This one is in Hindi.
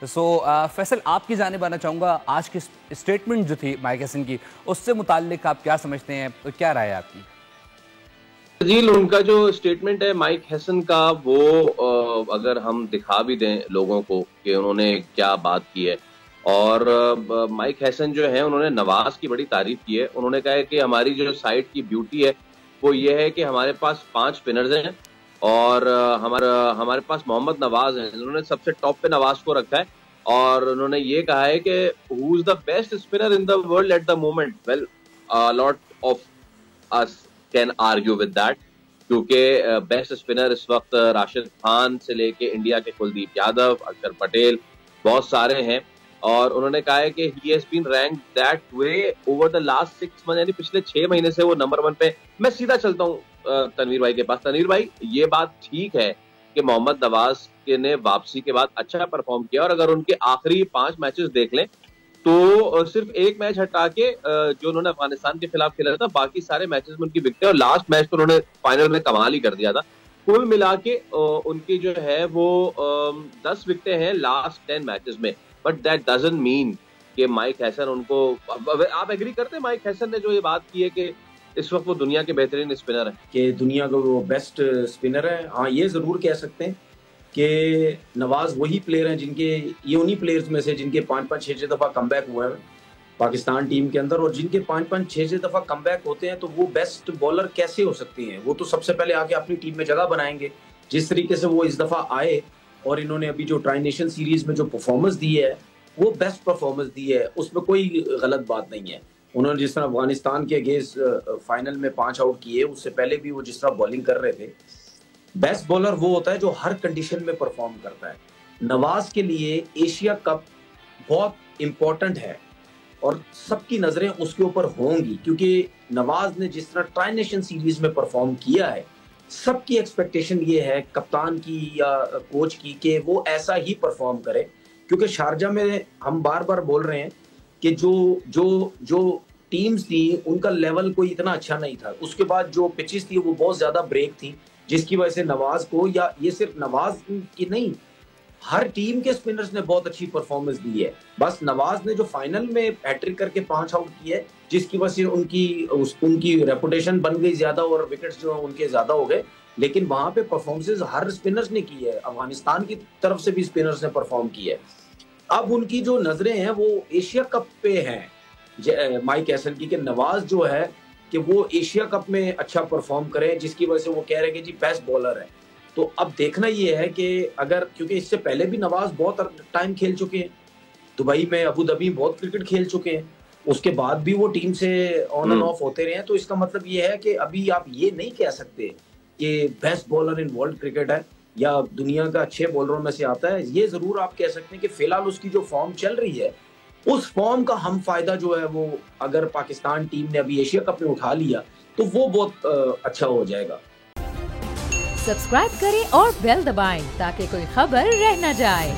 फैसल, आपकी जानिब आना चाहूँगा, आज की स्टेटमेंट जो थी माइक हैसन की, उससे मुताल्लिक आप क्या समझते हैं, तो क्या राय है आपकी? जी, उनका जो स्टेटमेंट है माइक हैसन का, वो अगर हम दिखा भी दें लोगों को कि उन्होंने क्या बात की है। और माइक हैसन जो है, उन्होंने नवाज की बड़ी तारीफ की है। उन्होंने कहा है कि हमारी जो साइड की ब्यूटी है वो ये है कि हमारे पास 5 स्पिनर्स हैं और हमारे पास मोहम्मद नवाज हैं। उन्होंने सबसे टॉप पे नवाज को रखा है और उन्होंने ये कहा है कि who is the best spinner in the world at the moment. Well, lot of us can argue with that, क्योंकि बेस्ट स्पिनर इस वक्त राशिद खान से लेके इंडिया के कुलदीप यादव, अक्षर पटेल, बहुत सारे हैं। और उन्होंने कहा है कि he has been ranked that way over the last 6 month, यानी पिछले 6 महीने से वो नंबर 1 पे। मैं सीधा चलता हूँ तनवीर भाई के पास। तनवीर भाई, ये बात ठीक है कि मोहम्मद नवाज के ने वापसी के बाद अच्छा परफॉर्म किया, और अगर उनके आखिरी 5 मैचेस देख लें तो सिर्फ एक मैच हटा के जो उन्होंने अफगानिस्तान के खिलाफ खेला था, बाकी सारे मैचेस में उनकी विकेट, और लास्ट मैच तो उन्होंने फाइनल में कमाल ही कर दिया था। कुल मिला के उनकी जो है वो 10 विकेटें हैं लास्ट 10 मैचेस में। बट दैट डजंट मीन कि माइक हैसन उनको, आप एग्री करते हैं माइक हैसन ने जो ये बात की है कि इस वक्त वो दुनिया के बेहतरीन स्पिनर है, कि दुनिया का वो बेस्ट स्पिनर है? हाँ, ये जरूर कह सकते हैं कि नवाज वही प्लेयर हैं जिनके, ये उन्हीं प्लेयर्स में से जिनके 5-5 6-6 दफा कमबैक हुए हैं पाकिस्तान टीम के अंदर। और जिनके 5-5 6-6 दफा कमबैक होते हैं तो वो बेस्ट बॉलर कैसे हो सकते हैं? वो तो सबसे पहले आके अपनी टीम में जगह बनाएंगे। जिस तरीके से वो इस दफा आए और इन्होंने अभी जो ट्राई नेशन सीरीज में जो परफॉर्मेंस दी है, वो बेस्ट परफॉर्मेंस दी है, उसमें कोई गलत बात नहीं है। उन्होंने जिस तरह अफगानिस्तान के अगेंस्ट फाइनल में 5 आउट किए, उससे पहले भी वो जिस तरह बॉलिंग कर रहे थे। बेस्ट बॉलर वो होता है जो हर कंडीशन में परफॉर्म करता है। नवाज के लिए एशिया कप बहुत इंपॉर्टेंट है और सबकी नजरें उसके ऊपर होंगी, क्योंकि नवाज ने जिस तरह ट्राई नेशन सीरीज में परफॉर्म किया है, सबकी एक्सपेक्टेशन ये है कप्तान की या कोच की कि वो ऐसा ही परफॉर्म करे। क्योंकि शारजा में हम बार बार बोल रहे हैं कि जो जो जो टीम्स थी उनका लेवल कोई इतना अच्छा नहीं था। उसके बाद जो पिचेस थी वो बहुत ज्यादा ब्रेक थी, जिसकी वजह से नवाज को, या ये सिर्फ नवाज की नहीं, हर टीम के स्पिनर्स ने बहुत अच्छी परफॉर्मेंस दी है। बस नवाज ने जो फाइनल में हैट्रिक करके 5 आउट किए, जिसकी वजह से उनकी रेपुटेशन बन गई ज्यादा और विकेट्स जो उनके ज्यादा हो गए। लेकिन वहां पे परफॉर्मेंसेस हर स्पिनर्स ने की है, अफगानिस्तान की तरफ से भी स्पिनर्स ने परफॉर्म की है। अब उनकी जो नजरें हैं वो एशिया कप पे हैं माइक हैसन की, कि नवाज जो है कि वो एशिया कप में अच्छा परफॉर्म करे, जिसकी वजह से वो कह रहे हैं कि जी बेस्ट बॉलर है। तो अब देखना ये है कि अगर, क्योंकि इससे पहले भी नवाज बहुत टाइम खेल चुके हैं, दुबई में, अबू धाबी बहुत क्रिकेट खेल चुके हैं, उसके बाद भी वो टीम से ऑन एंड ऑफ होते रहे हैं। तो इसका मतलब ये है कि अभी आप ये नहीं कह सकते कि best bowler in world cricket है या दुनिया का अच्छे बॉलरों में से आता है। ये जरूर आप कह सकते हैं कि फिलहाल उसकी जो फॉर्म चल रही है, उस फॉर्म का हम फायदा जो है वो अगर पाकिस्तान टीम ने अभी एशिया कप में उठा लिया तो वो बहुत अच्छा हो जाएगा। सब्सक्राइब करें और बेल दबाएं ताकि कोई खबर रह न जाए।